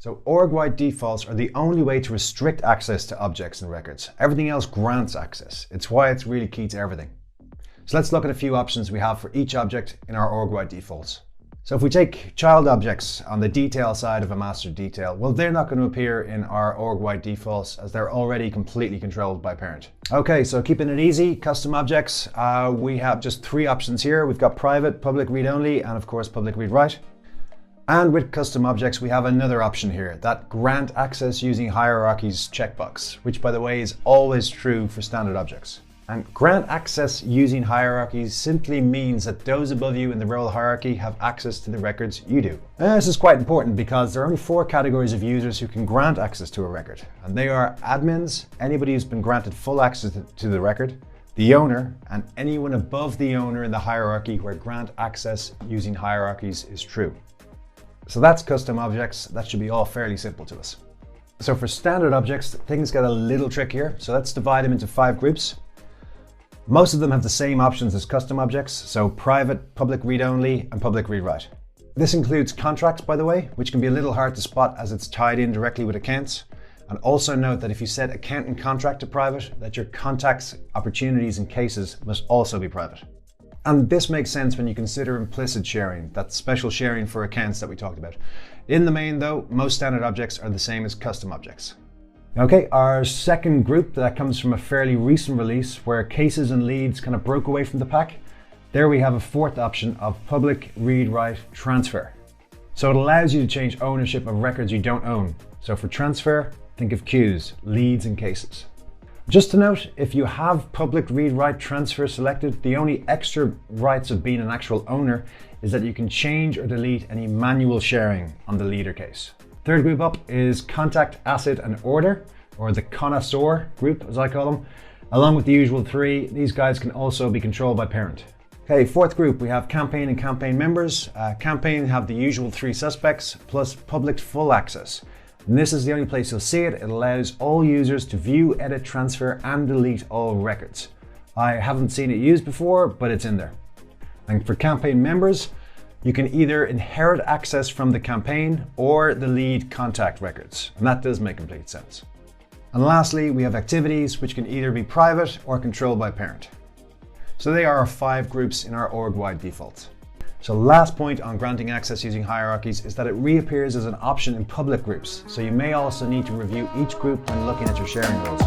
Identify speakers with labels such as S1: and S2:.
S1: So org-wide defaults are the only way to restrict access to objects and records. Everything else grants access. It's why it's really key to everything. So let's look at a few options we have for each object in our org-wide defaults. So if we take child objects on the detail side of a master detail, well, they're not going to appear in our org-wide defaults as they're already completely controlled by parent. Okay, so keeping it easy, custom objects, we have just 3 options here. We've got private, public read-only, and of course public read-write. And with custom objects, we have another option here, that grant access using hierarchies checkbox, which by the way is always true for standard objects. And grant access using hierarchies simply means that those above you in the role hierarchy have access to the records you do. And this is quite important because there are only 4 categories of users who can grant access to a record. And they are admins, anybody who's been granted full access to the record, the owner, and anyone above the owner in the hierarchy where grant access using hierarchies is true. So that's custom objects. That should be all fairly simple to us. So for standard objects, things get a little trickier. So let's divide them into 5 groups. Most of them have the same options as custom objects, so private, public read-only, and public read-write. This includes contracts, by the way, which can be a little hard to spot as it's tied in directly with accounts. And also note that if you set account and contract to private, that your contacts, opportunities, and cases must also be private. And this makes sense when you consider implicit sharing, that special sharing for accounts that we talked about. In the main though, most standard objects are the same as custom objects. Okay, our second group that comes from a fairly recent release where cases and leads kind of broke away from the pack. There we have a 4th option of public read-write transfer. So it allows you to change ownership of records you don't own. So for transfer, think of queues, leads, and cases. Just to note, if you have public read-write transfer selected, the only extra rights of being an actual owner is that you can change or delete any manual sharing on the leader case. Third group up is contact, asset, and order, or the connoisseur group, as I call them. Along with the usual 3, these guys can also be controlled by parent. Okay, 4th group, we have campaign and campaign members. Campaign have the usual 3 suspects, plus public full access. And this is the only place you'll see it. It allows all users to view, edit, transfer, and delete all records. I haven't seen it used before, but it's in there. And for campaign members, you can either inherit access from the campaign or the lead contact records. And that does make complete sense. And lastly, we have activities, which can either be private or controlled by parent. So they are our 5 groups in our org-wide defaults. So last point on granting access using hierarchies is that it reappears as an option in public groups. So you may also need to review each group when looking at your sharing rules.